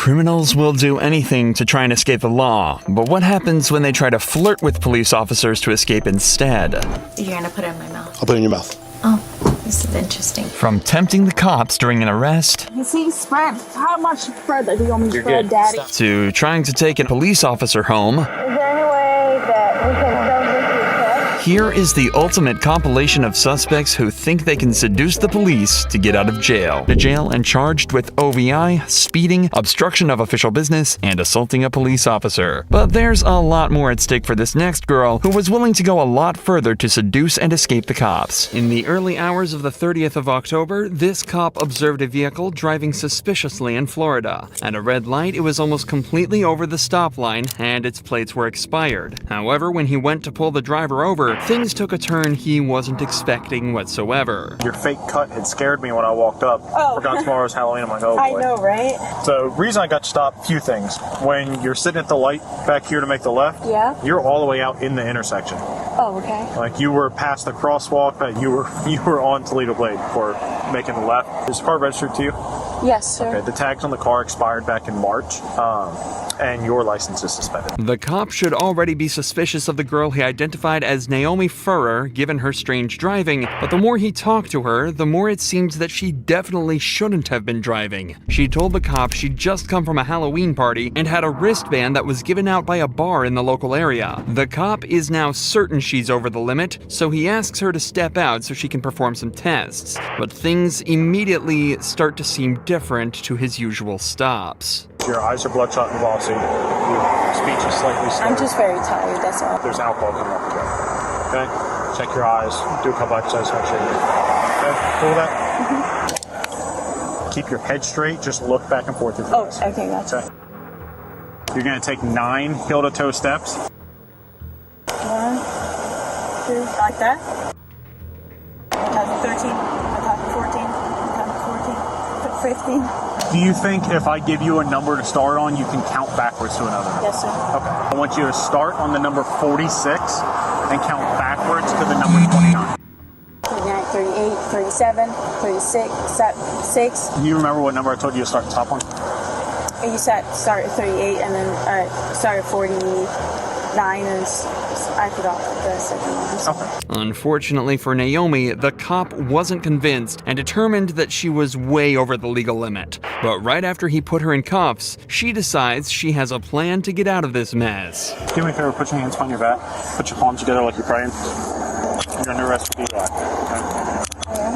Criminals will do anything to try and escape the law, but what happens when they try to flirt with police officers to escape instead? You're gonna put it in my mouth. I'll put it in your mouth. Oh, this is interesting. From tempting the cops during an arrest, You see, spread. How much further do you want me to spread, Daddy? to trying to take a police officer home, Is there any way that we can film this yourself? here is the ultimate compilation of suspects who think they can seduce the police to get out of jail. To jail and charged with OVI, speeding, obstruction of official business, and assaulting a police officer. But there's a lot more at stake for this next girl, who was willing to go a lot further to seduce and escape the cops. In the early hours of the 30th of October, this cop observed a vehicle driving suspiciously in Florida. At a red light, it was almost completely over the stop line, and its plates were expired. However, when he went to pull the driver over, things took a turn he wasn't expecting whatsoever. Your fake cut had scared me when I walked up. Oh. Forgot tomorrow was Halloween. I'm like, oh boy. I know, right? So, reason I got stopped, few things. When you're sitting at the light back here to make the left, Yeah. you're all the way out in the intersection. Oh, okay. Like you were past the crosswalk, but you were on Toledo Blade before making the left. Is the car registered to you? Yes, sir. Okay, the tags on the car expired back in March, and your license is suspended. The cop should already be suspicious of the girl he identified as Naomi Furrer, given her strange driving, but the more he talked to her, the more it seemed that she definitely shouldn't have been driving. She told the cop she'd just come from a Halloween party and had a wristband that was given out by a bar in the local area. The cop is now certain she's over the limit, so he asks her to step out so she can perform some tests. But things immediately start to seem different to his usual stops. Your eyes are bloodshot and glossy. Your speech is slightly slurred. I'm just very tired, that's all. There's alcohol coming off the gun. Okay? Check your eyes. Do a couple exercises. Make sure you're good. Okay? Cool with that? Keep your head straight. Just look back and forth with your eyes. Okay, gotcha. Okay? You're going to take 9 heel-to-toe steps. 1, 2, like that. I'm talking 13. I'm talking 14. I'm talking 14. 15. Do you think if I give you a number to start on, you can count backwards to another number? Yes, sir. Okay. I want you to start on the number 46 and count backwards to the number 29. 39, 38, 37, 36, 6. Do you remember what number I told you to start the top on? You said start at 38 and then start at 49 and I forgot the second one. Okay. Unfortunately for Naomi, the cop wasn't convinced and determined that she was way over the legal limit. But right after he put her in cuffs, she decides she has a plan to get out of this mess. Do me a favor, put your hands behind your back. Put your palms together like you're praying. You're under arrest for DUI. Okay?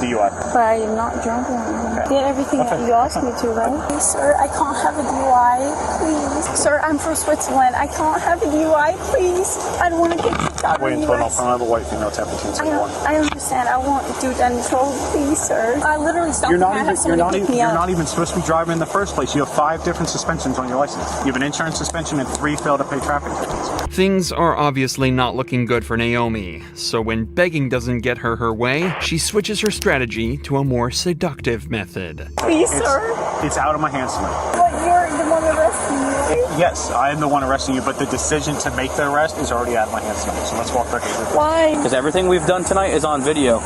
DUI. But I am not drunk or anything. Did everything that you asked me to, right? Please, sir, I can't have a DUI. Please. Sir, I'm from Switzerland. I can't have a DUI. Please. I don't want to get kicked out of Wait the until US. I have a white female tap 1571. I understand. I won't do that in trouble. Please, sir. I literally stopped. You're not and I even had somebody pick me you're up. not even supposed to be driving in the first place. You have 5 different suspensions on your license. You have an insurance suspension and 3 fail to pay traffic tickets. Things are obviously not looking good for Naomi, so when begging doesn't get her way, she switches her strategy to a more seductive method. Please, sir. It's out of my hands tonight. But you're the one arresting me, right? Yes, I am the one arresting you, but the decision to make the arrest is already out of my hands tonight. So let's walk back over. Why? Because everything we've done tonight is on video.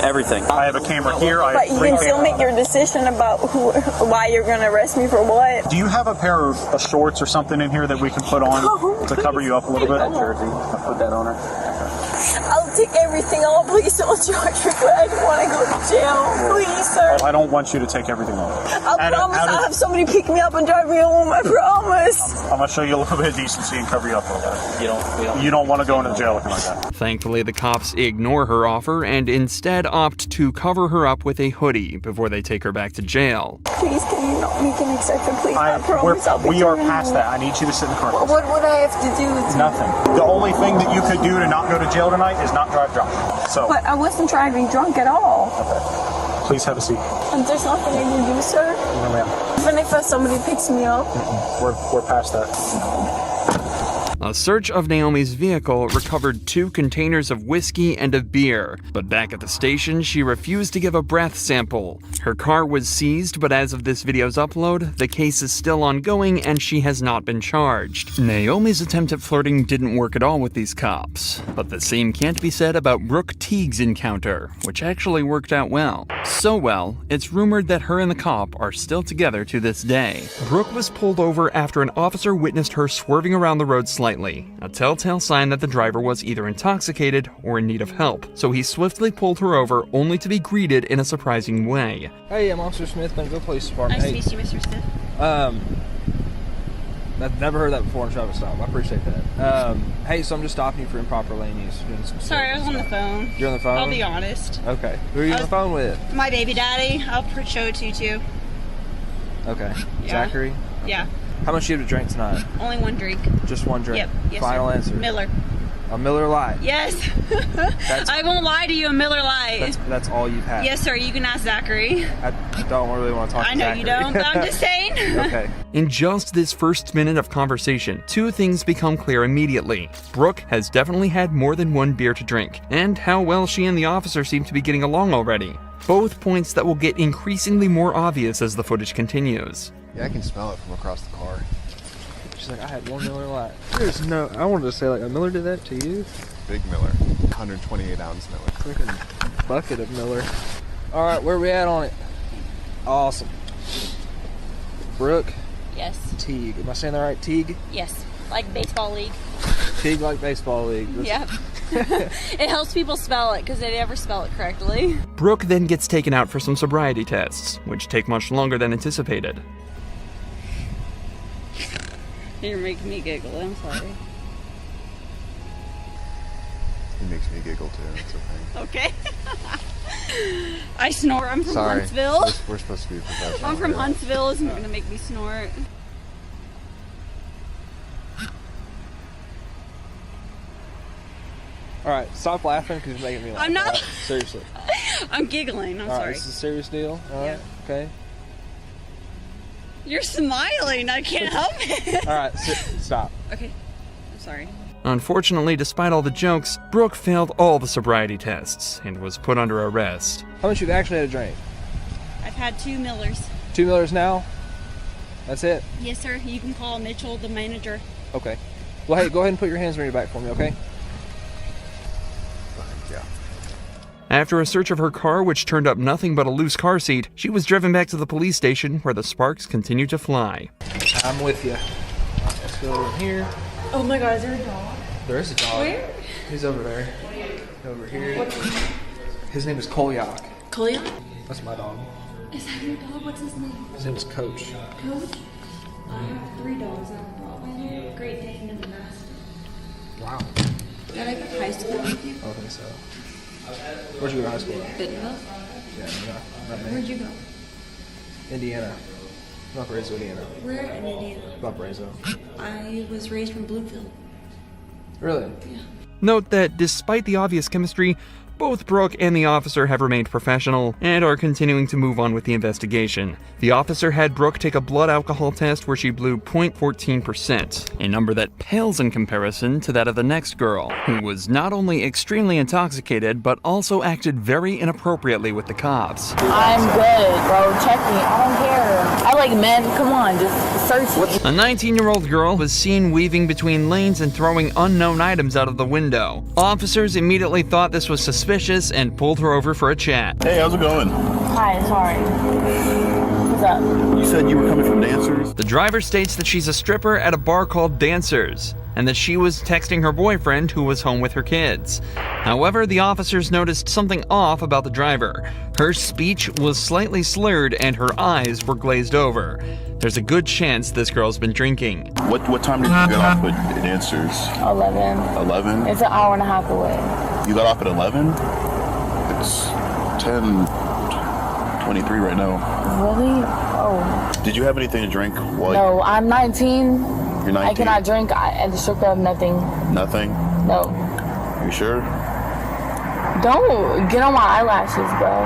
Everything. I have a camera here. I But have you 3 can still cameras. make your decision about why you're going to arrest me for what. Do you have a pair of shorts or something in here that we can put on to cover you up a little bit? Jersey. I'll put that on her. I'll take everything off. Please don't charge me, but I don't want to go to jail. Please, sir. I don't want you to take everything off. I promise I'll have somebody pick me up and drive me home. I promise. I'm going to show you a little bit of decency and cover you up a little bit. You don't want to go into jail looking like that. Thankfully, the cops ignore her offer and instead opt to cover her up with a hoodie before they take her back to jail. Please, can you not make an exception, please? I promise I'll be we are driving past home. that. I need you to sit in the car. What would I have to do? Nothing. The only thing that you could do to not go to jail tonight is not drive drunk. So, But I wasn't driving drunk at all. please have a seat. And there's nothing I can do, sir. No, ma'am. Even if somebody picks me up. We're past that. A search of Naomi's vehicle recovered 2 containers of whiskey and of beer, but back at the station, she refused to give a breath sample. Her car was seized, but as of this video's upload, the case is still ongoing and she has not been charged. Naomi's attempt at flirting didn't work at all with these cops, but the same can't be said about Brooke Teague's encounter, which actually worked out well. So well, it's rumored that her and the cop are still together to this day. Brooke was pulled over after an officer witnessed her swerving around the road slightly, a telltale sign that the driver was either intoxicated or in need of help, so he swiftly pulled her over only to be greeted in a surprising way. Hey, I'm Officer Smith, Bentonville Police Department. Nice to meet you, Mr. Smith. I've never heard that before in traffic stop. I appreciate that. Hey, so I'm just stopping you for improper lane use. Sorry, I was on the phone. You're on the phone? I'll be honest. Okay. Who are you on the phone with? My baby daddy. I'll show it to you too. Okay. Yeah. Zachary? Yeah. How much do you have to drink tonight? Only one drink. Just one drink? Yep. Yes, Final sir. answer? Miller. A Miller Lite? Yes. I won't lie to you, a Miller Lite. That's all you've had? Yes, sir. You can ask Zachary. I don't really want to talk to Zachary. I know you don't, but I'm just saying. Okay. In just this first minute of conversation, 2 things become clear immediately. Brooke has definitely had more than 1 beer to drink, and how well she and the officer seem to be getting along already. Both points that will get increasingly more obvious as the footage continues. Yeah, I can smell it from across the car. She's like, I had 1 Miller Lite. There's no, I wanted to say, like, a Miller did that to you? Big Miller, 128 ounce Miller. Freaking bucket of Miller. All right, where we at on it? Awesome. Brooke Yes. Teague. Am I saying that right? Teague? Yes. Like baseball league. Teague like baseball league. Yep. It helps people spell it because they never spell it correctly. Brooke then gets taken out for some sobriety tests, which take much longer than anticipated. You're making me giggle. I'm sorry. It makes me giggle too. It's okay. Okay. I snore. I'm from Sorry. Huntsville. We're supposed to be professional. I'm from here. Huntsville. It's not going to make me snort. All right, stop laughing because you're making me laugh. I'm not- All right, seriously. I'm giggling. I'm All right, sorry. this is a serious deal. All right, okay. You're smiling. I can't help it. All right, stop. Okay. I'm sorry. Unfortunately, despite all the jokes, Brooke failed all the sobriety tests and was put under arrest. How much you've actually had a drink? I've had 2 Millers. 2 Millers now? That's it? Yes, sir. You can call Mitchell, the manager. Okay. Well, hey, go ahead and put your hands on your back for me, okay? Yeah. After a search of her car, which turned up nothing but a loose car seat, she was driven back to the police station where the sparks continued to fly. I'm with you. Let's go over here. Oh my god, is there a dog? There is a dog. Where? He's over there. Over here. His name is Kolyak. Colia? That's my dog. Is that your dog? What's his name? His name is Coach. Coach? I have 3 dogs. I have a Rottweiler, Great Dane, and a Mastiff. Wow. Did I go to high school with you? I don't think so. Where'd you go to high school at? Bentonville? Yeah, not me. Where'd you go? Indiana. Valparaiso, Indiana. Where in Indiana? Valparaiso. I was raised from Bluefield. Really? Note that despite the obvious chemistry, both Brooke and the officer have remained professional and are continuing to move on with the investigation. The officer had Brooke take a blood alcohol test where she blew 0.14%, a number that pales in comparison to that of the next girl, who was not only extremely intoxicated but also acted very inappropriately with the cops. I'm good, bro. Check me. I don't care. I like men. Come on, just search me. A 19-year-old girl was seen weaving between lanes and throwing unknown items out of the window. Officers immediately thought this was suspicious and pulled her over for a chat. Hey, how's it going? Hi, sorry. What's up? You said you were coming from Dancers? The driver states that she's a stripper at a bar called Dancers, and that she was texting her boyfriend who was home with her kids. However, the officers noticed something off about the driver. Her speech was slightly slurred and her eyes were glazed over. There's a good chance this girl's been drinking. What time did you get off with Dancers? 11. 11? It's an hour and a half away. You got off at 11? It's 10:23 right now. Really? Oh. Did you have anything to drink while No, I'm 19. you're 19? I cannot drink at the strip club, nothing. Nothing? No. You sure? Don't get on my eyelashes, bro.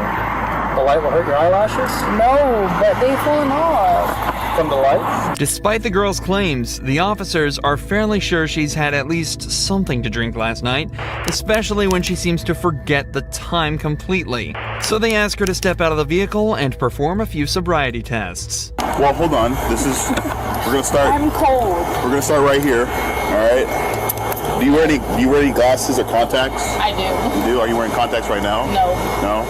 The light will hurt your eyelashes? No, but they falling off. From the light? Despite the girl's claims, the officers are fairly sure she's had at least something to drink last night, especially when she seems to forget the time completely. So they ask her to step out of the vehicle and perform a few sobriety tests. Well, hold on. We're gonna start. I'm cold. We're gonna start right here. All right. Do you wear any glasses or contacts? I do. You do? Are you wearing contacts right now? No. No?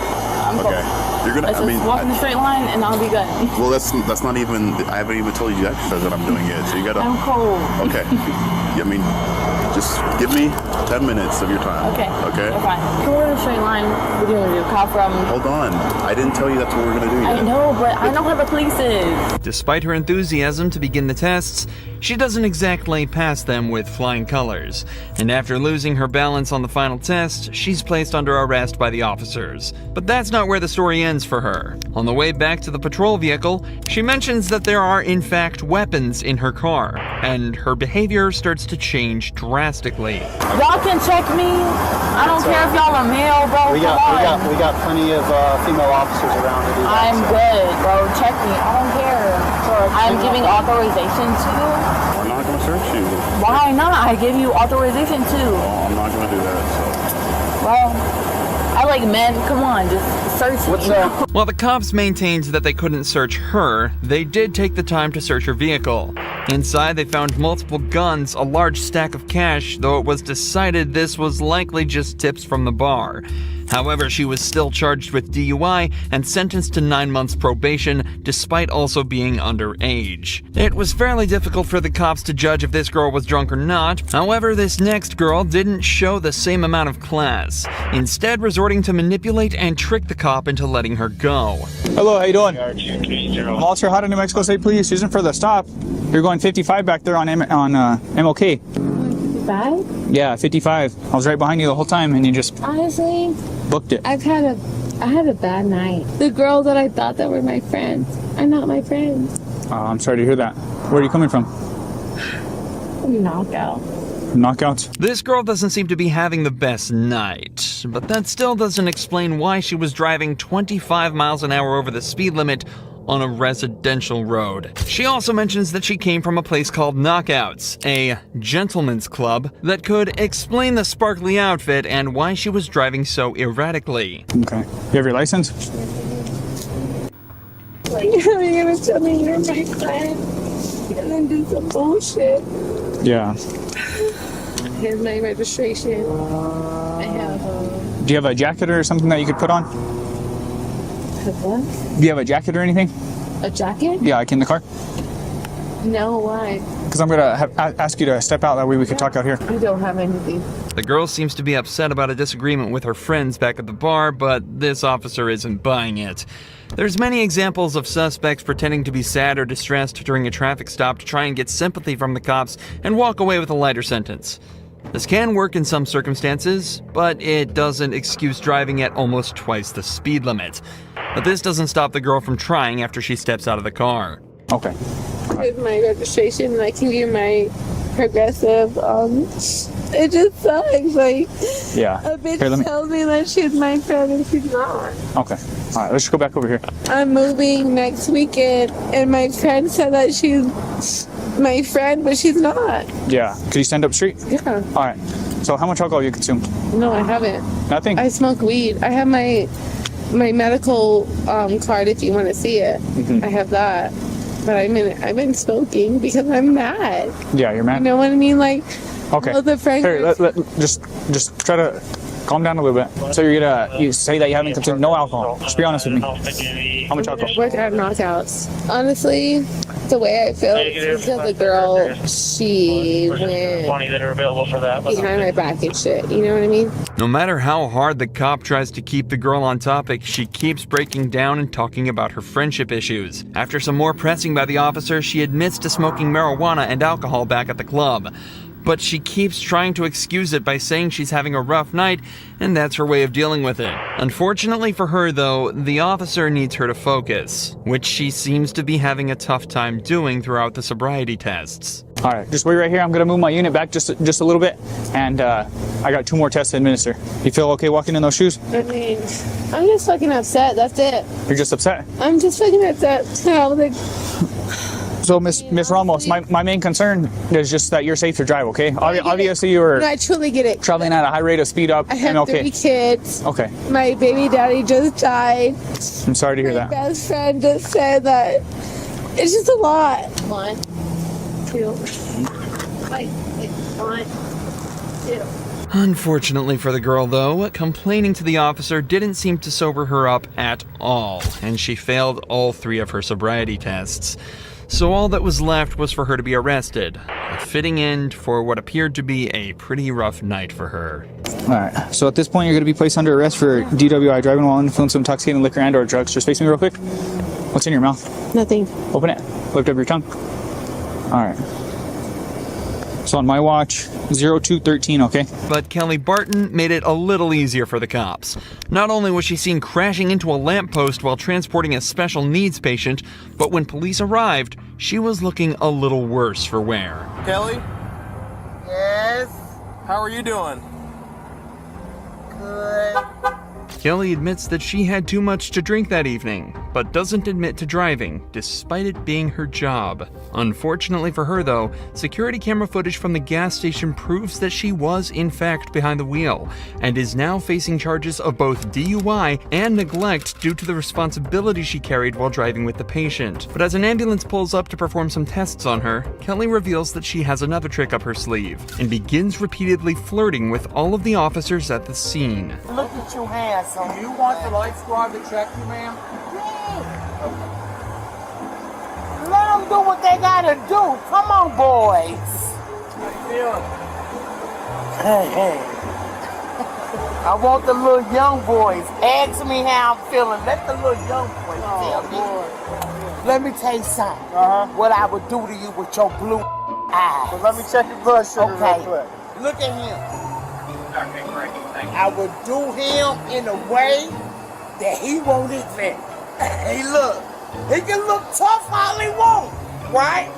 Okay. You're gonna. Let's just walk in the straight line and I'll be good. Well, that's not even. I haven't even told you the exercise that I'm doing yet. So you gotta. I'm cold. Okay. I mean, just give me 10 minutes of your time. Okay. Okay. We're fine. Come over the straight line. What do you want to do? Cop from? Hold on. I didn't tell you that's what we're gonna do yet. I know, but I know how the police is. Despite her enthusiasm to begin the tests, she doesn't exactly pass them with flying colors. And after losing her balance on the final test, she's placed under arrest by the officers. But that's not where the story ends for her. On the way back to the patrol vehicle, she mentions that there are in fact weapons in her car, and her behavior starts to change drastically. Y'all can check me. I don't care if y'all are male, bro. We got plenty of female officers around to do that. I'm good, bro. Check me. I don't care. I'm giving authorization to. I'm not gonna search you. Why not? I give you authorization to. Oh, I'm not gonna do that. Well, I like men. Come on, just search me. While the cops maintained that they couldn't search her, they did take the time to search her vehicle. Inside, they found multiple guns, a large stack of cash, though it was decided this was likely just tips from the bar. However, she was still charged with DUI and sentenced to 9 months probation, despite also being underage. It was fairly difficult for the cops to judge if this girl was drunk or not. However, this next girl didn't show the same amount of class, instead resorting to manipulate and trick the cop into letting her go. Hello, how you doing? Officer, how to New Mexico State Police. Using for the stop. You're going 55 back there on MLK. 55? Yeah, 55. I was right behind you the whole time, and you just Honestly, booked it. I had a bad night. The girls that I thought that were my friends are not my friends. I'm sorry to hear that. Where are you coming from? Knockout. Knockouts? This girl doesn't seem to be having the best night, but that still doesn't explain why she was driving 25 miles an hour over the speed limit on a residential road. She also mentions that she came from a place called Knockouts, a gentleman's club, that could explain the sparkly outfit and why she was driving so erratically. Okay. You have your license? Like, how are you gonna tell me you're my friend and then do some bullshit? Yeah. Here's my registration. I have Do you have a jacket or something that you could put on? what? Do you have a jacket or anything? A jacket? Yeah, like in the car? No, why? Because I'm gonna ask you to step out, that way we can talk out here. I don't have anything. The girl seems to be upset about a disagreement with her friends back at the bar, but this officer isn't buying it. There's many examples of suspects pretending to be sad or distressed during a traffic stop to try and get sympathy from the cops and walk away with a lighter sentence. This can work in some circumstances, but it doesn't excuse driving at almost twice the speed limit. But this doesn't stop the girl from trying after she steps out of the car. Okay. Here's my registration and I can give you my progressive. It just sucks. Like, Yeah. a bitch Here, let me- tells me that she's my friend and she's not. Okay. All right, let's just go back over here. I'm moving next weekend and my friend said that she's my friend, but she's not. Yeah. Could you stand up straight? Yeah. All right. So how much alcohol you consume? No, I haven't. Nothing? I smoke weed. I have my medical card if you want to see it. Mhm. I have that. But I've been smoking because I'm mad. Yeah, you're mad? You know what I mean? Like, Okay. all the friends. Here, just try to calm down a little bit. So you say that you haven't consumed no alcohol. Just be honest with me. How much alcohol? Work at knockouts. Honestly, the way I feel is because the girl, she went behind my back and shit. You know what I mean? No matter how hard the cop tries to keep the girl on topic, she keeps breaking down and talking about her friendship issues. After some more pressing by the officer, she admits to smoking marijuana and alcohol back at the club. but she keeps trying to excuse it by saying she's having a rough night, and that's her way of dealing with it. Unfortunately for her, though, the officer needs her to focus, which she seems to be having a tough time doing throughout the sobriety tests. All right, just wait right here. I'm gonna move my unit back just a little bit, and I got 2 more tests to administer. You feel okay walking in those shoes? I mean, I'm just fucking upset. That's it. You're just upset? I'm just fucking upset. So, Miss Ramos, my main concern is just that you're safe to drive, okay? Obviously, you were No, I truly get it. traveling at a high rate of speed up. I have 3 kids. Okay. My baby daddy just died. I'm sorry to hear My that. best friend just said that it's just a lot. 1, 2, 1, 2. Unfortunately for the girl, though, complaining to the officer didn't seem to sober her up at all, and she failed all 3 of her sobriety tests. So all that was left was for her to be arrested, a fitting end for what appeared to be a pretty rough night for her. All right, so at this point, you're going to be placed under arrest for DWI, driving while influenced of intoxicating liquor and or drugs. Just face me real quick. What's in your mouth? Nothing. Open it. Lift up your tongue. All right. So on my watch, 0213, okay? But Kelly Barton made it a little easier for the cops. Not only was she seen crashing into a lamppost while transporting a special needs patient, but when police arrived, she was looking a little worse for wear. Kelly? Yes? How are you doing? Good. Kelly admits that she had too much to drink that evening, but doesn't admit to driving, despite it being her job. Unfortunately for her, though, security camera footage from the gas station proves that she was in fact behind the wheel, and is now facing charges of both DUI and neglect due to the responsibility she carried while driving with the patient. But as an ambulance pulls up to perform some tests on her, Kelly reveals that she has another trick up her sleeve, and begins repeatedly flirting with all of the officers at the scene. Look at your hands. So you want the light squad to check you, ma'am? Let them do what they gotta do. Come on, boys. How you feeling? Hey. I want the little young boys. Ask me how I'm feeling. Let the little young boys tell me. Let me tell you something. What I would do to you with your blue eyes. Well, let me check your blood sugar real quick. Look at him. I would do him in a way that he won't admit. Hey, look. He can look tough all he wants, right?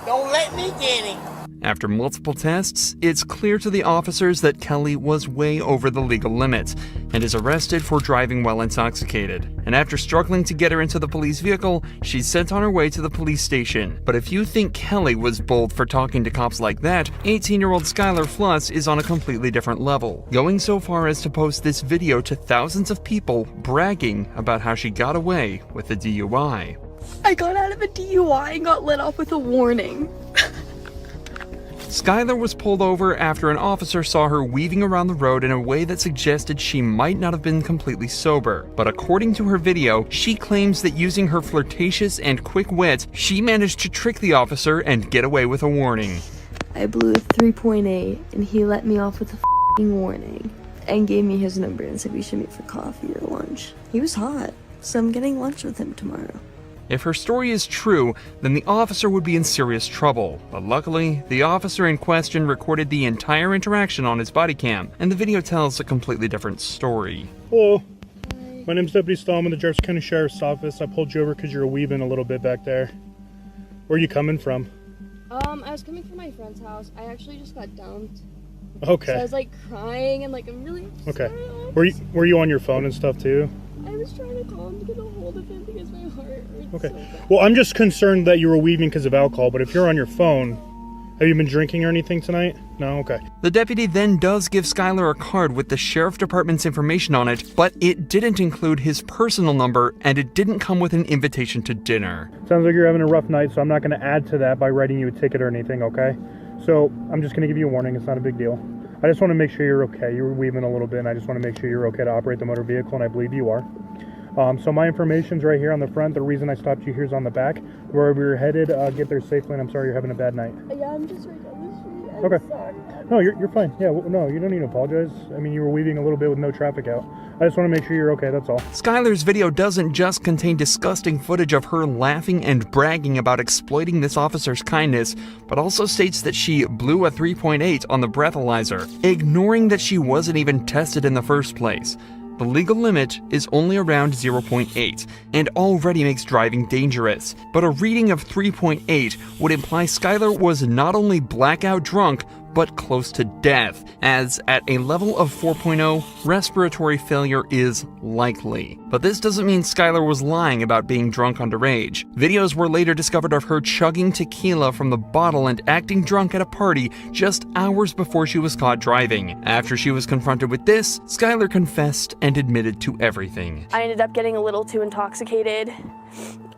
Don't let me get him. After multiple tests, it's clear to the officers that Kelly was way over the legal limits and is arrested for driving while intoxicated. And after struggling to get her into the police vehicle, she's sent on her way to the police station. But if you think Kelly was bold for talking to cops like that, 18-year-old Skylar Fluss is on a completely different level, going so far as to post this video to thousands of people bragging about how she got away with a DUI. I got out of a DUI and got let off with a warning. Skylar was pulled over after an officer saw her weaving around the road in a way that suggested she might not have been completely sober. But according to her video, she claims that using her flirtatious and quick wit, she managed to trick the officer and get away with a warning. I blew a 3.8 and he let me off with a f***ing warning and gave me his number and said we should meet for coffee or lunch. He was hot, so I'm getting lunch with him tomorrow. If her story is true, then the officer would be in serious trouble. But luckily, the officer in question recorded the entire interaction on his body cam, and the video tells a completely different story. Hello. My name's Deputy Stallman, the Jefferson County Sheriff's Office. I pulled you over because you were weaving a little bit back there. Where are you coming from? I was coming from my friend's house. I actually just got dumped. Okay. So I was like crying and like I'm really okay. Were you on your phone and stuff too? I was trying to call him to get a hold of him because my heart hurts. Okay. So bad. Well, I'm just concerned that you were weaving because of alcohol, but if you're on your phone, have you been drinking or anything tonight? No? Okay. The deputy then does give Skylar a card with the sheriff department's information on it, but it didn't include his personal number, and it didn't come with an invitation to dinner. Sounds like you're having a rough night, so I'm not going to add to that by writing you a ticket or anything, okay? So I'm just going to give you a warning. It's not a big deal. I just want to make sure you're okay. You were weaving a little bit, and I just want to make sure you're okay to operate the motor vehicle, and I believe you are. So my information's right here on the front. The reason I stopped you here is on the back. Where we were headed, get there safely, and I'm sorry you're having a bad night. Yeah, I'm just right down the street. Okay. No, you're fine. Yeah, no, you don't need to apologize. I mean, you were weaving a little bit with no traffic out. I just want to make sure you're okay, that's all. Skylar's video doesn't just contain disgusting footage of her laughing and bragging about exploiting this officer's kindness, but also states that she blew a 3.8 on the breathalyzer, ignoring that she wasn't even tested in the first place. The legal limit is only around 0.8 and already makes driving dangerous, but a reading of 3.8 would imply Skylar was not only blackout drunk, but close to death, as at a level of 4.0, respiratory failure is likely. But this doesn't mean Skylar was lying about being drunk underage. Videos were later discovered of her chugging tequila from the bottle and acting drunk at a party just hours before she was caught driving. After she was confronted with this, Skylar confessed and admitted to everything. I ended up getting a little too intoxicated.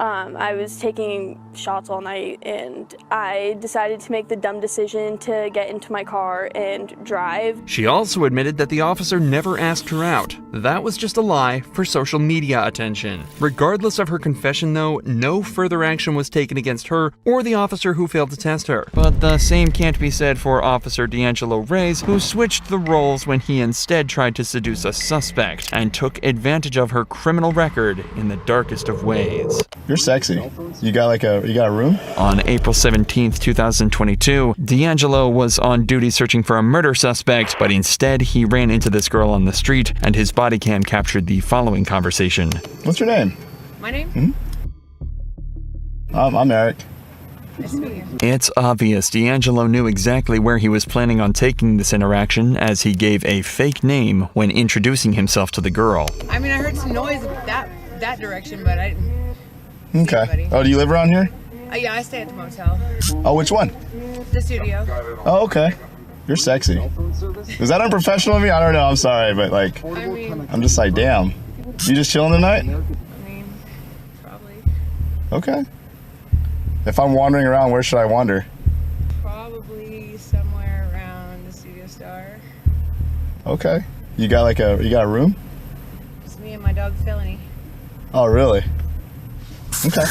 I was taking shots all night, and I decided to make the dumb decision to get into my car and drive. She also admitted that the officer never asked her out. That was just a lie for social media attention. Regardless of her confession though, no further action was taken against her or the officer who failed to test her. But the same can't be said for Officer D'Angelo Reyes, who switched the roles when he instead tried to seduce a suspect and took advantage of her criminal record in the darkest of ways. You're sexy. You got a room? On April 17th, 2022, D'Angelo was on duty searching for a murder suspect, but instead he ran into this girl on the street, and his body cam captured the following conversation. What's your name? My name? I'm Eric. Nice to meet you. It's obvious D'Angelo knew exactly where he was planning on taking this interaction, as he gave a fake name when introducing himself to the girl. I mean, I heard some noise that direction, but I didn't. Okay. Oh, do you live around here? Yeah, I stay at the motel. Oh, which one? The studio. Oh, okay. You're sexy. Is that unprofessional of me? I don't know. I'm sorry, but like, I'm just like, damn. You just chilling tonight? I mean, probably. Okay. If I'm wandering around, where should I wander? Probably somewhere around the Studio Star. Okay. You got a room? Just me and my dog Felony. Oh, really? Okay.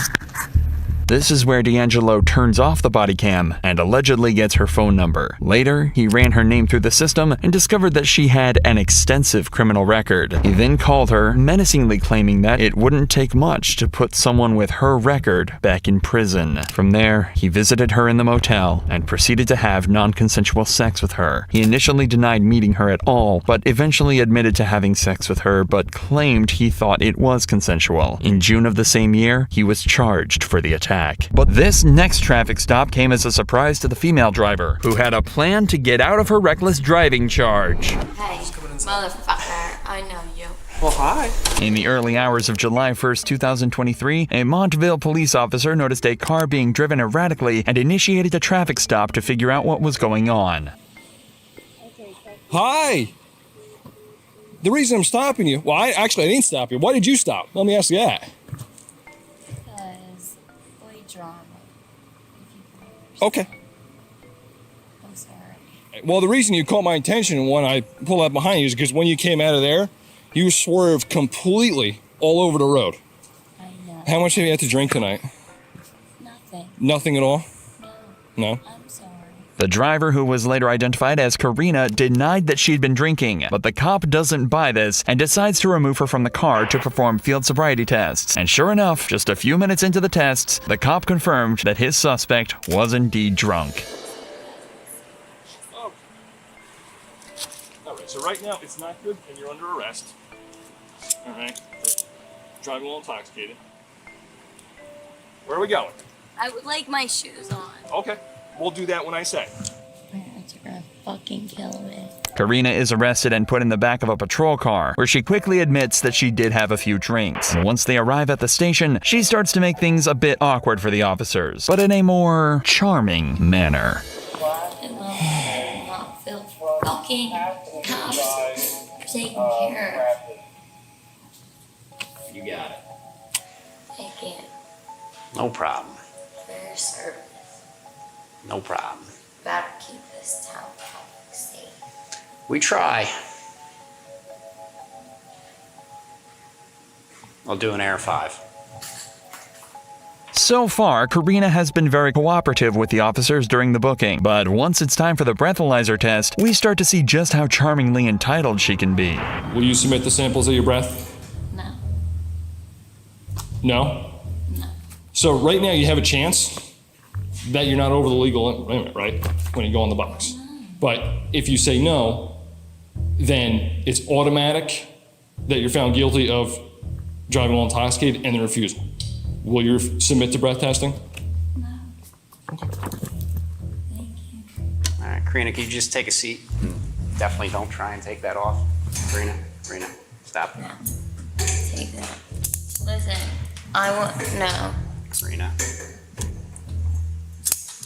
This is where D'Angelo turns off the body cam and allegedly gets her phone number. Later, he ran her name through the system and discovered that she had an extensive criminal record. He then called her, menacingly claiming that it wouldn't take much to put someone with her record back in prison. From there, he visited her in the motel and proceeded to have non-consensual sex with her. He initially denied meeting her at all, but eventually admitted to having sex with her, but claimed he thought it was consensual. In June of the same year, he was charged for the attack. But this next traffic stop came as a surprise to the female driver, who had a plan to get out of her reckless driving charge. Hey, motherfucker, I know you. Well, hi. In the early hours of July 1st, 2023, a Montville police officer noticed a car being driven erratically and initiated a traffic stop to figure out what was going on. Hi. The reason I'm stopping you, well, I didn't stop you. Why did you stop? Let me ask you that. Drama. Okay. I'm sorry. Well, the reason you caught my attention when I pulled up behind you is because when you came out of there, you swerved completely all over the road. I know. How much have you had to drink tonight? Nothing. Nothing at all? No. No? I'm sorry. The driver, who was later identified as Karina, denied that she'd been drinking, but the cop doesn't buy this and decides to remove her from the car to perform field sobriety tests. And sure enough, just a few minutes into the tests, the cop confirmed that his suspect was indeed drunk. Oh. Alright, so right now it's not good and you're under arrest. Alright, driving while intoxicated. Where are we going? I would like my shoes on. Okay. We'll do that when I say. My parents are gonna fucking kill me. Karina is arrested and put in the back of a patrol car, where she quickly admits that she did have a few drinks. Once they arrive at the station, she starts to make things a bit awkward for the officers, but in a more charming manner. I will not feel fucking cops taking care of. You got it. Thank you. No problem. For your service. No problem. Better keep this town public safe. We try. I'll do an Air 5. So far, Karina has been very cooperative with the officers during the booking, but once it's time for the breathalyzer test, we start to see just how charmingly entitled she can be. Will you submit the samples of your breath? No. No? No. So right now you have a chance that you're not over the legal limit, right? When you go in the box. But if you say no, then it's automatic that you're found guilty of driving while intoxicated and the refusal. Will you submit to breath testing? No. Okay. Thank you. All right, Karina, can you just take a seat? Definitely don't try and take that off. Karina, stop. No. Take that. Listen, I want, no. Karina.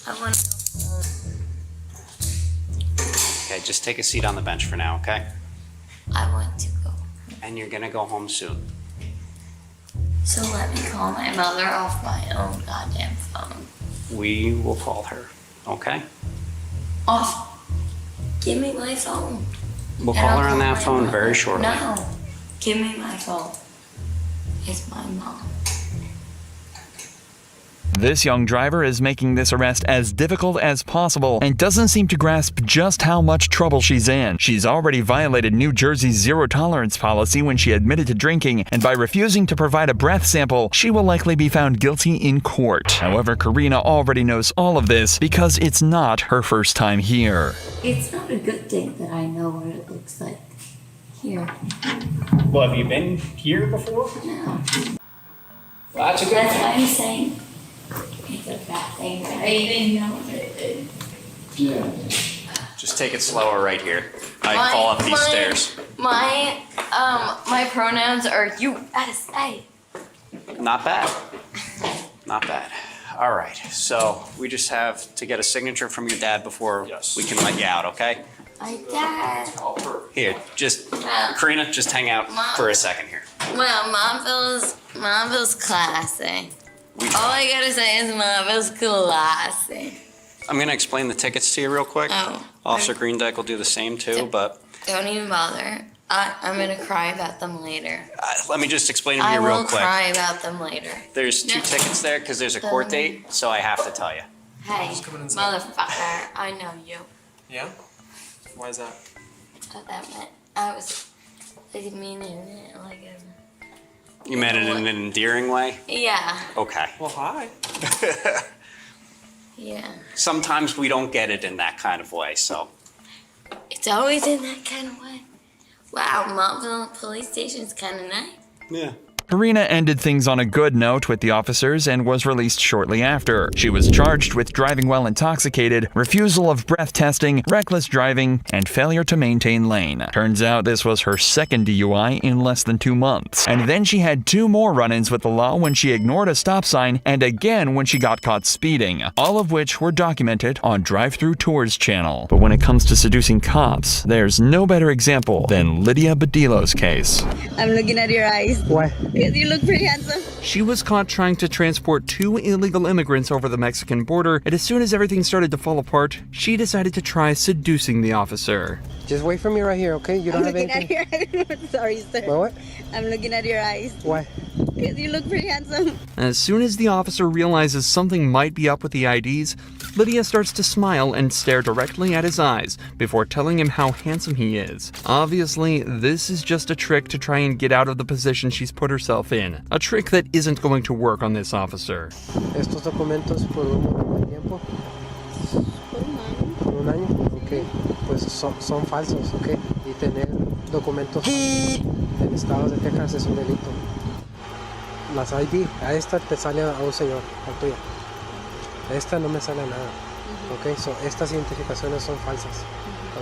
I want to go home. Okay, just take a seat on the bench for now, okay? I want to go. And you're gonna go home soon. So let me call my mother off my own goddamn phone. We will call her, okay? Off. Give me my phone. We'll call her on that phone very shortly. No. Give me my phone. It's my mom. This young driver is making this arrest as difficult as possible and doesn't seem to grasp just how much trouble she's in. She's already violated New Jersey's zero-tolerance policy when she admitted to drinking, and by refusing to provide a breath sample, she will likely be found guilty in court. However, Karina already knows all of this because it's not her first time here. It's not a good thing that I know what it looks like here. Well, have you been here before? No. Well, that's a good That's thing. why I'm saying it's a bad thing that I even know what it is. Yeah. Just take it slower right here. I fall up these stairs. My pronouns are you. Say. Not bad. Not bad. All right, so we just have to get a signature from your dad before we can let you out, okay? My dad. Here, just, Karina, just hang out for a second here. Well, Mom feels classy. All I gotta say is Mom feels classy. I'm gonna explain the tickets to you real quick. Oh. Officer Greendeck will do the same too, but Don't even bother. I'm gonna cry about them later. let me just explain them to I you real will quick. cry about them later. There's two tickets there because there's a court date, so I have to tell you. Hey, motherfucker, I know you. Yeah? Why is that? That meant I was like meaning it like a. You meant it in an endearing way? Yeah. Okay. Well, hi. Yeah. Sometimes we don't get it in that kind of way, so. It's always in that kind of way. Wow, Montville Police Station's kind of nice. Yeah. Karina ended things on a good note with the officers and was released shortly after. She was charged with driving while intoxicated, refusal of breath testing, reckless driving, and failure to maintain lane. Turns out this was her second DUI in less than 2 months. And then she had 2 more run-ins with the law when she ignored a stop sign and again when she got caught speeding, all of which were documented on Drive-Thru Tours channel. But when it comes to seducing cops, there's no better example than Lydia Badillo's case. I'm looking at your eyes. Why? Because you look pretty handsome. She was caught trying to transport 2 illegal immigrants over the Mexican border, and as soon as everything started to fall apart, she decided to try seducing the officer. Just wait for me right here, okay? You don't have looking anything. at your eyes. Sorry, sir. What? I'm looking at your eyes. Why? Because you look pretty handsome. As soon as the officer realizes something might be up with the IDs, Lydia starts to smile and stare directly at his eyes before telling him how handsome he is. Obviously, this is just a trick to try and get out of the position she's put herself in. A trick that isn't going to work on this officer. Estos documentos por un tiempo. Por un año. Ok. Pues son falsos, ok. Y tener documentos en estados de Texas es un delito. Las ID, a esta te sale a un señor, a tuya. A esta no me sale nada. Ok, so estas identificaciones son falsas.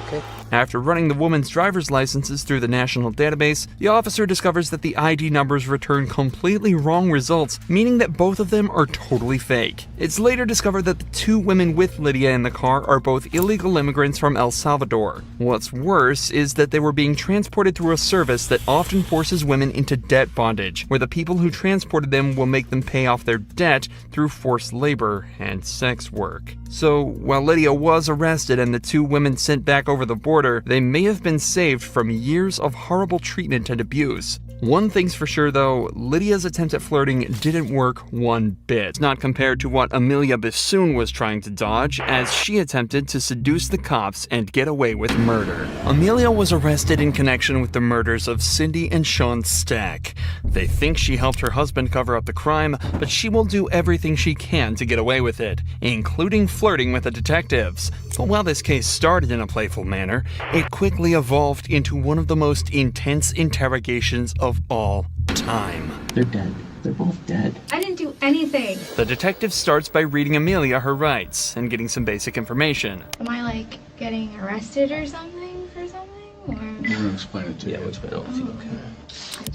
Okay. After running the woman's driver's licenses through the national database, the officer discovers that the ID numbers return completely wrong results, meaning that both of them are totally fake. It's later discovered that the 2 women with Lydia in the car are both illegal immigrants from El Salvador. What's worse is that they were being transported through a service that often forces women into debt bondage, where the people who transported them will make them pay off their debt through forced labor and sex work. So, while Lydia was arrested and the 2 women sent back over the border, they may have been saved from years of horrible treatment and abuse. One thing's for sure though, Lydia's attempt at flirting didn't work one bit, not compared to what Amelia Bassoon was trying to dodge as she attempted to seduce the cops and get away with murder. Amelia was arrested in connection with the murders of Cindy and Sean Stack. They think she helped her husband cover up the crime, but she will do everything she can to get away with it, including flirting with the detectives. But while this case started in a playful manner, it quickly evolved into one of the most intense interrogations of all time. They're dead. They're both dead. I didn't do anything. The detective starts by reading Amelia her rights and getting some basic information. Am I like getting arrested or something for something? Or We'll explain it to you. Yeah, we'll explain it to you. Okay.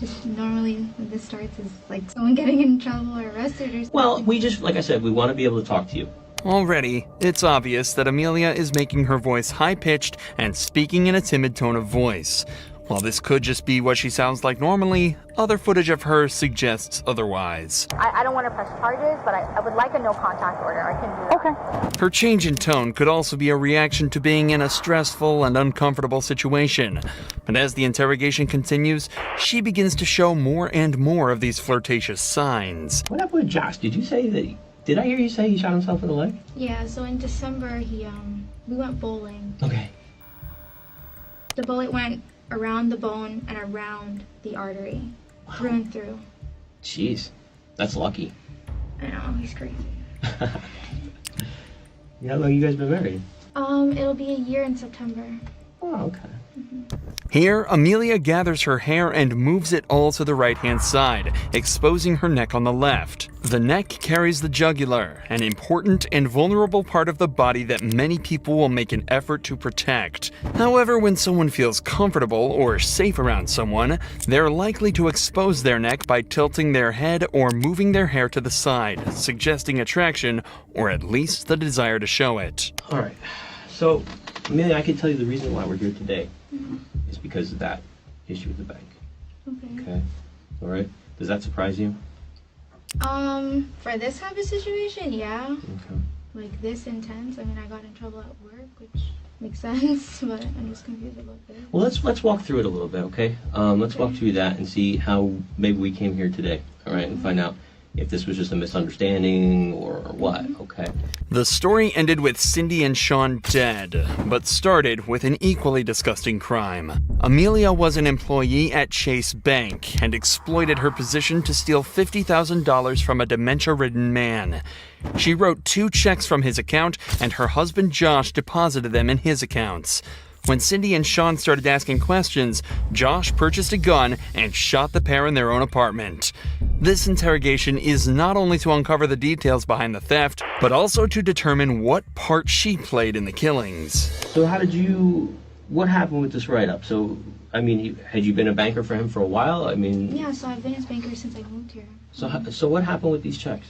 just normally when this starts is like someone getting in trouble or arrested or something. Well, we just, like I said, we want to be able to talk to you. Already, it's obvious that Amelia is making her voice high-pitched and speaking in a timid tone of voice. While this could just be what she sounds like normally, other footage of her suggests otherwise. I don't want to press charges, but I would like a no contact order. I can do that. Okay. Her change in tone could also be a reaction to being in a stressful and uncomfortable situation. But as the interrogation continues, she begins to show more and more of these flirtatious signs. What happened with Josh? Did you say that? Did I hear you say he shot himself in the leg? Yeah, so in December we went bowling. Okay. The bullet went around the bone and around the artery. Wow. Through and through. Jeez. That's lucky. I know, he's crazy. How long you guys been married? It'll be a year in September. Oh, okay. Here, Amelia gathers her hair and moves it all to the right-hand side, exposing her neck on the left. The neck carries the jugular, an important and vulnerable part of the body that many people will make an effort to protect. However, when someone feels comfortable or safe around someone, they're likely to expose their neck by tilting their head or moving their hair to the side, suggesting attraction or at least the desire to show it. All right. So, Amelia, I can tell you the reason why we're here today is because of that issue with the bank. Okay. All right. Does that surprise you? For this type of situation, yeah. Okay. Like this intense. I mean, I got in trouble at work, which makes sense, but I'm just confused about this. Well, let's walk through it a little bit, okay? Let's walk through that and see how maybe we came here today, all right, and find out if this was just a misunderstanding or what, okay? The story ended with Cindy and Sean dead, but started with an equally disgusting crime. Amelia was an employee at Chase Bank and exploited her position to steal $50,000 from a dementia-ridden man. She wrote 2 checks from his account, and her husband Josh deposited them in his accounts. When Cindy and Sean started asking questions, Josh purchased a gun and shot the pair in their own apartment. This interrogation is not only to uncover the details behind the theft, but also to determine what part she played in the killings. So what happened with this write-up? So, I mean, had you been a banker for him for a while? I mean... Yeah, so I've been his banker since I moved here. So what happened with these checks?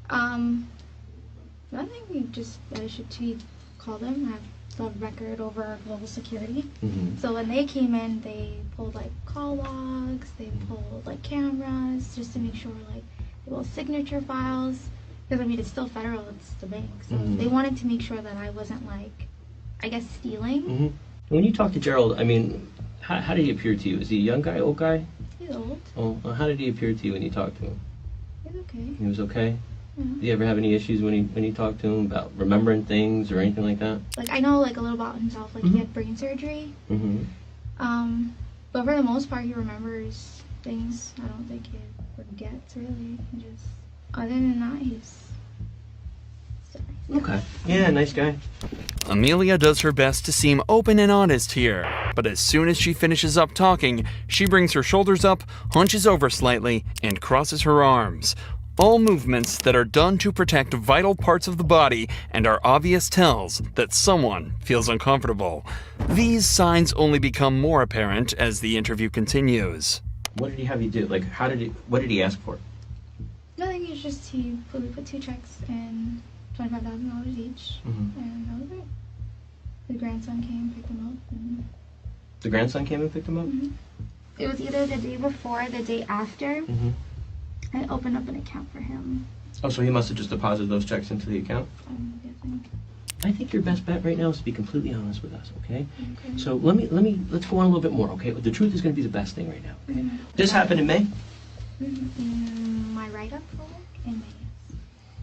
Nothing. He called him. I have the record over global security. So when they came in, they pulled like call logs, they pulled like cameras just to make sure like they pulled signature files, because I mean it's still federal, it's the bank, so they wanted to make sure that I wasn't like, I guess, stealing. When you talked to Gerald, I mean, how did he appear to you? Is he a young guy, old guy? He's old. Oh, well, how did he appear to you when you talked to him? He's okay. He was okay? Do you ever have any issues when you talk to him about remembering things or anything like that? Like I know like a little about himself, like he had brain surgery. But for the most part he remembers things. I don't think he forgets really. He just, other than that, he's so nice. Okay. Yeah, nice guy. Amelia does her best to seem open and honest here, but as soon as she finishes up talking, she brings her shoulders up, hunches over slightly, and crosses her arms. All movements that are done to protect vital parts of the body and are obvious tells that someone feels uncomfortable. These signs only become more apparent as the interview continues. What did he have you do? Like, what did he ask for? Nothing, it's just we put 2 checks and $25,000 each, and that was it. The grandson came, picked him up. The grandson came and picked him up? It was either the day before or the day after. I opened up an account for him. Oh, so he must have just deposited those checks into the account? I'm guessing. I think your best bet right now is to be completely honest with us, okay? So let's go on a little bit more, okay? The truth is going to be the best thing right now, okay? This happened in May? My write-up for work in May.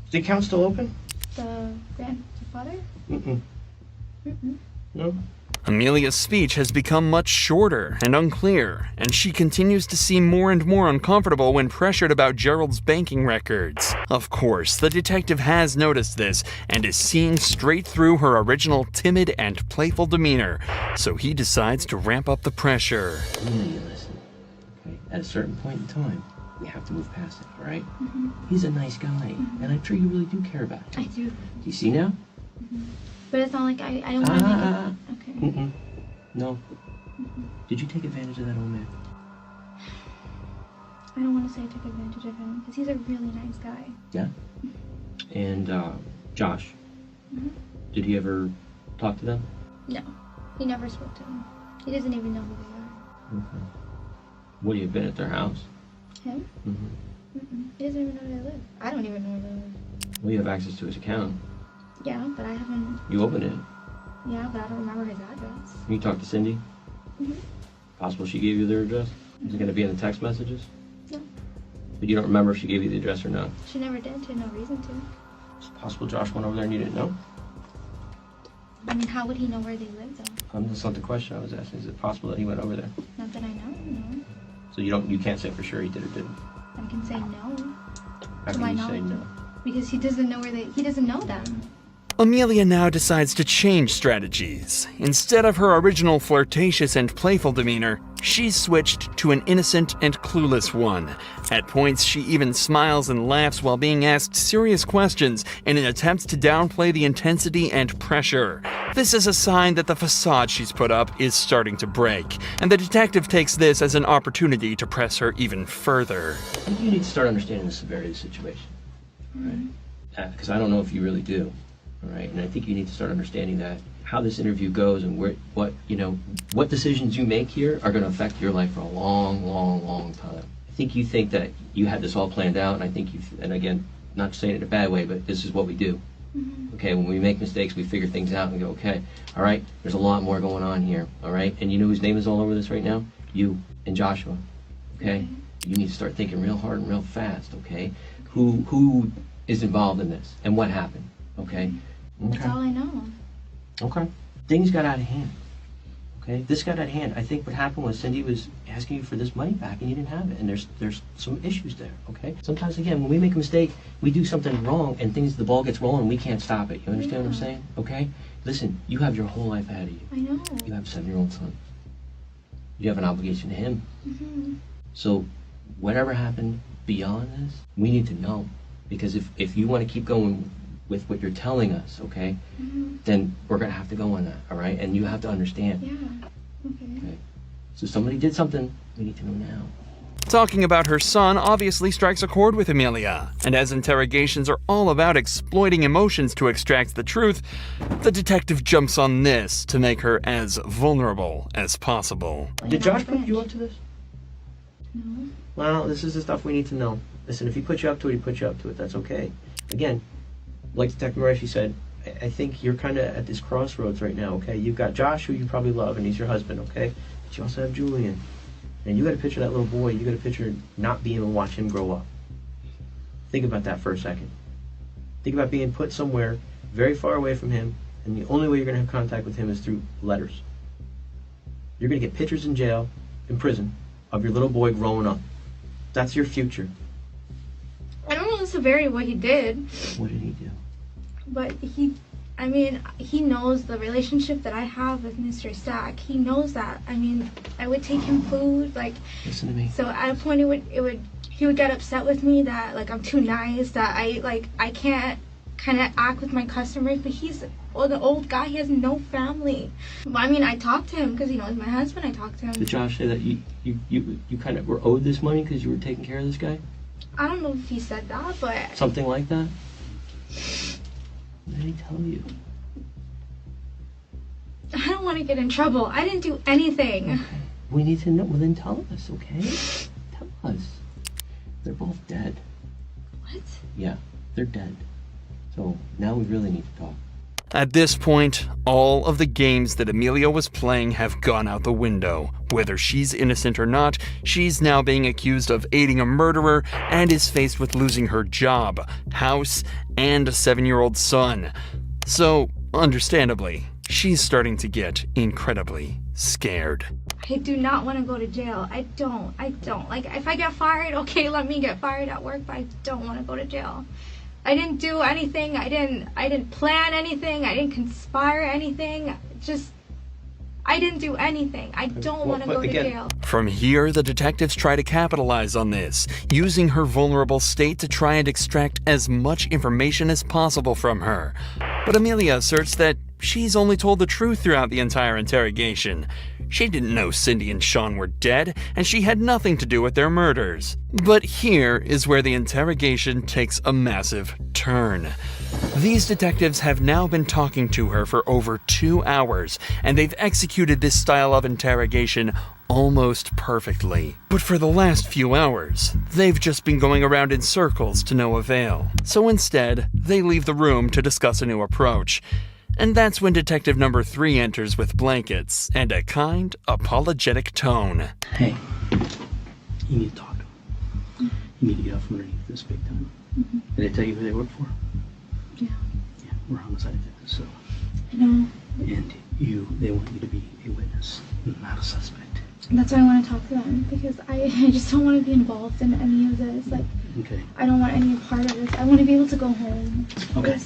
Is the account still open? The grandfather? No? Amelia's speech has become much shorter and unclear, and she continues to seem more and more uncomfortable when pressured about Gerald's banking records. Of course, the detective has noticed this and is seeing straight through her original timid and playful demeanor, so he decides to ramp up the pressure. Amelia, listen, okay? At a certain point in time, we have to move past it, all right? He's a nice guy, and I'm sure you really do care about him. I do. Do you see now? But it's not like I don't want to make it. Okay. No. Did you take advantage of that old man? I don't want to say I took advantage of him because he's a really nice guy. Yeah. And Josh, did he ever talk to them? No, he never spoke to him. He doesn't even know who they are. Would he have been at their house? Him? He doesn't even know where they live. I don't even know where they live. Well, you have access to his account. Yeah, but I haven't. You opened it. Yeah, but I don't remember his address. You talked to Cindy? Possible she gave you their address? Is it going to be in the text messages? No. But you don't remember if she gave you the address or not? She never did. She had no reason to. It's possible Josh went over there and you didn't know? I mean, how would he know where they live, though? That's not the question I was asking. Is it possible that he went over there? Not that I know. No. So you can't say for sure he did or didn't? I can say no. How to my can you say knowledge. no? Because he doesn't know he doesn't know them. Amelia now decides to change strategies. Instead of her original flirtatious and playful demeanor, she's switched to an innocent and clueless one. At points, she even smiles and laughs while being asked serious questions in an attempt to downplay the intensity and pressure. This is a sign that the facade she's put up is starting to break, and the detective takes this as an opportunity to press her even further. I think you need to start understanding the severity of the situation, right? Because I don't know if you really do. All right, and I think you need to start understanding that how this interview goes and what decisions you make here are going to affect your life for a long, long, long time. I think you think that you had this all planned out, and I think and again, not saying it in a bad way, but this is what we do. Okay, when we make mistakes, we figure things out and go, okay, all right, there's a lot more going on here, all right? And you know whose name is all over this right now? You and Joshua, okay? You need to start thinking real hard and real fast, okay? Who is involved in this and what happened, okay? That's all I know. Okay. Things got out of hand. Okay? This got out of hand. I think what happened was Cindy was asking you for this money back and you didn't have it. And there's some issues there. Okay? Sometimes, again, when we make a mistake, we do something wrong and the ball gets rolling and we can't stop it. You understand what I'm saying? Okay? Listen, you have your whole life ahead of you. I know. You have a 7-year-old son. You have an obligation to him. So whatever happened beyond this, we need to know. Because if you want to keep going with what you're telling us, okay, then we're going to have to go on that, all right? And you have to understand. Yeah. Okay. So somebody did something, we need to know now. Talking about her son obviously strikes a chord with Amelia, and as interrogations are all about exploiting emotions to extract the truth, the detective jumps on this to make her as vulnerable as possible. Did Josh put you up to this? No. Well, this is the stuff we need to know. Listen, if he put you up to it, he put you up to it. That's okay. Again, like Detective Murphy said, I think you're kind of at this crossroads right now, okay? You've got Josh, who you probably love, and he's your husband, okay? But you also have Julian. And you got to picture that little boy. You got to picture not being able to watch him grow up. Think about that for a second. Think about being put somewhere very far away from him, and the only way you're going to have contact with him is through letters. You're going to get pictures in jail, in prison, of your little boy growing up. That's your future. I don't know the severity of what he did. What did he do? But he knows the relationship that I have with Mr. Stack. He knows that. I mean, I would take him food, like. Listen to me. So at a point, he would get upset with me that like I'm too nice, that I can't kind of act with my customers. But he's the old guy. He has no family. I mean, I talked to him because he's my husband. I talked to him. Did Josh say that you kind of were owed this money because you were taking care of this guy? I don't know if he said that, but something like that. What did he tell you? I don't want to get in trouble. I didn't do anything. Okay. We need to know. Well, then tell us, okay? Tell us. They're both dead. What? Yeah, they're dead. So now we really need to talk. At this point, all of the games that Amelia was playing have gone out the window. Whether she's innocent or not, she's now being accused of aiding a murderer and is faced with losing her job, house, and a 7-year-old son. So, understandably, she's starting to get incredibly scared. I do not want to go to jail. I don't. Like, if I get fired, okay, let me get fired at work, but I don't want to go to jail. I didn't do anything. I didn't plan anything. I didn't conspire anything. I didn't do anything. I don't want to go to jail. From here, the detectives try to capitalize on this, using her vulnerable state to try and extract as much information as possible from her. But Amelia asserts that she's only told the truth throughout the entire interrogation. She didn't know Cindy and Sean were dead, and she had nothing to do with their murders. But here is where the interrogation takes a massive turn. These detectives have now been talking to her for over 2 hours, and they've executed this style of interrogation almost perfectly. But for the last few hours, they've just been going around in circles to no avail. So instead, they leave the room to discuss a new approach. And that's when detective number 3 enters with blankets and a kind, apologetic tone. Hey, you need to talk to him. You need to get out from underneath this big time. Did they tell you who they work for? Yeah. Yeah, we're homicide detectives, so. I know. And they want you to be a witness, not a suspect. That's why I want to talk to them, because I just don't want to be involved in any of this. Like, okay. I don't want any part of this. I want to be able to go home. Okay.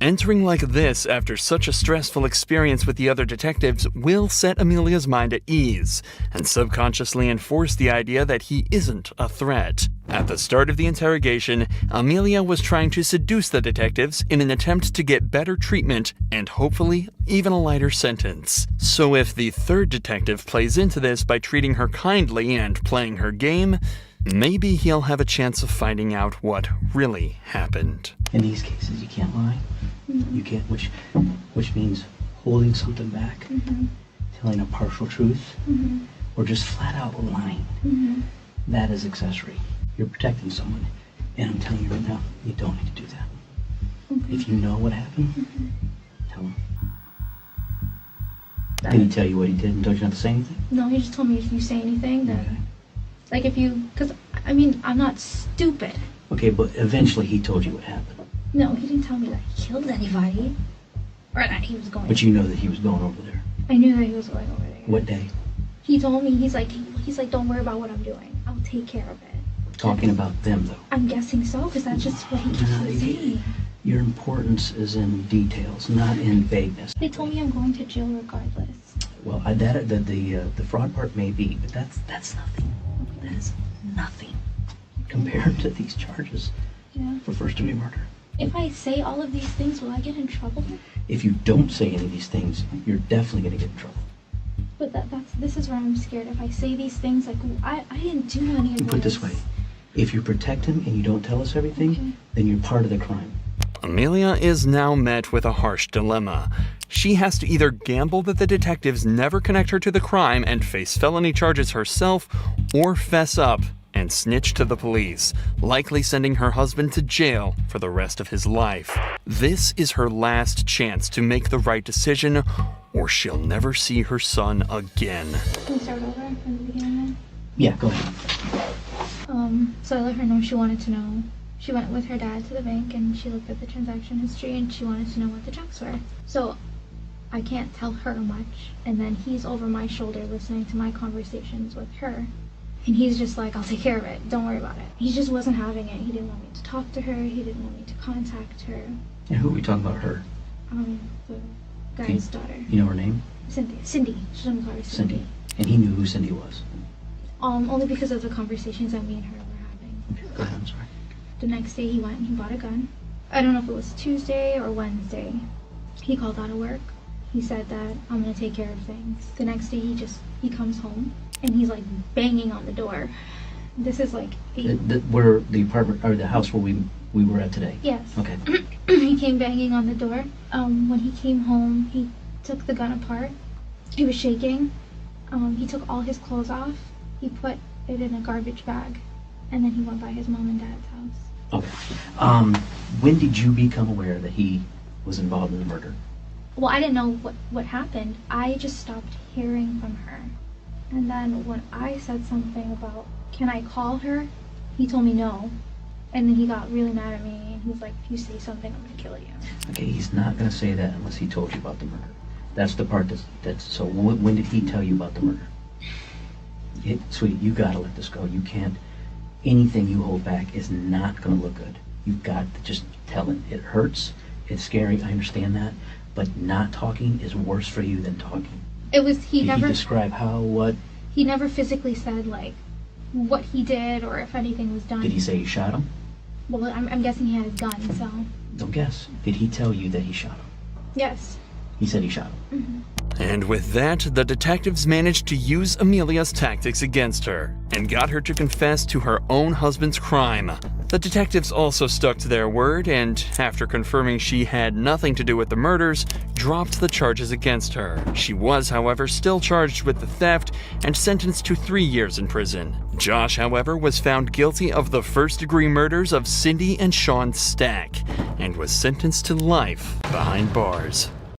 Entering like this after such a stressful experience with the other detectives will set Amelia's mind at ease and subconsciously enforce the idea that he isn't a threat. At the start of the interrogation, Amelia was trying to seduce the detectives in an attempt to get better treatment and hopefully even a lighter sentence. So if the third detective plays into this by treating her kindly and playing her game, maybe he'll have a chance of finding out what really happened. In these cases, you can't lie. You can't, which means holding something back, telling a partial truth, or just flat out lying. That is accessory. You're protecting someone, and I'm telling you right now, you don't need to do that. If you know what happened, tell him. Did he tell you what he did and told you not to say anything? No, he just told me if you say anything, then, like if you, because, I mean, I'm not stupid. Okay, but eventually he told you what happened. No, he didn't tell me that he killed anybody, or that he was going. But you know that he was going over there. I knew that he was going over there. What day? He told me, he's like, don't worry about what I'm doing. I'll take care of it. Talking about them, though. I'm guessing so, because that's just what he keeps on saying. Your importance is in details, not in vagueness. They told me I'm going to jail regardless. Well, the fraud part may be, but that's nothing. That is nothing compared to these charges for first-degree murder. If I say all of these things, will I get in trouble? If you don't say any of these things, you're definitely going to get in trouble. But this is where I'm scared. If I say these things, like, I didn't do any of this. Put it this way. If you protect him and you don't tell us everything, then you're part of the crime. Amelia is now met with a harsh dilemma. She has to either gamble that the detectives never connect her to the crime and face felony charges herself, or fess up and snitch to the police, likely sending her husband to jail for the rest of his life. This is her last chance to make the right decision, or she'll never see her son again. Can we start over from the beginning then? Yeah, go ahead. So I let her know she wanted to know. She went with her dad to the bank and she looked at the transaction history and she wanted to know what the checks were. So I can't tell her much, and then he's over my shoulder listening to my conversations with her. And he's just like, I'll take care of it. Don't worry about it. He just wasn't having it. He didn't want me to talk to her. He didn't want me to contact her. And who are we talking about, her? The guy's daughter. You know her name? Cindy. She doesn't call her Cindy. And he knew who Cindy was? Only because of the conversations that me and her were having. Okay, go ahead, I'm sorry. The next day he went and he bought a gun. I don't know if it was Tuesday or Wednesday. He called out of work. He said that I'm gonna take care of things. The next day he comes home and he's like banging on the door. This is like Where the apartment or the house where we were at today? Yes. Okay. He came banging on the door. When he came home, he took the gun apart. He was shaking. He took all his clothes off. He put it in a garbage bag, and then he went by his mom and dad's house. Okay. When did you become aware that he was involved in the murder? well, I didn't know what happened. I just stopped hearing from her. And then when I said something about, can I call her? He told me no. And then he got really mad at me, and he was like, if you say something, I'm gonna kill you. Okay, he's not going to say that unless he told you about the murder. That's the part that's so when did he tell you about the murder? Sweetie, you got to let this go. You can't, anything you hold back is not going to look good. You've got to just tell it. It hurts, it's scary, I understand that, but not talking is worse for you than talking. It was, Did he describe how, what? He never physically said, like, what he did or if anything was done. Did he say he shot him? Well, I'm guessing he had his gun, so. Don't guess. Did he tell you that he shot him? Yes. He said he shot him. Mm-hmm. And with that, the detectives managed to use Amelia's tactics against her and got her to confess to her own husband's crime. The detectives also stuck to their word and, after confirming she had nothing to do with the murders, dropped the charges against her. She was, however, still charged with the theft and sentenced to 3 years in prison. Josh, however, was found guilty of the first-degree murders of Cindy and Sean Stack and was sentenced to life behind bars.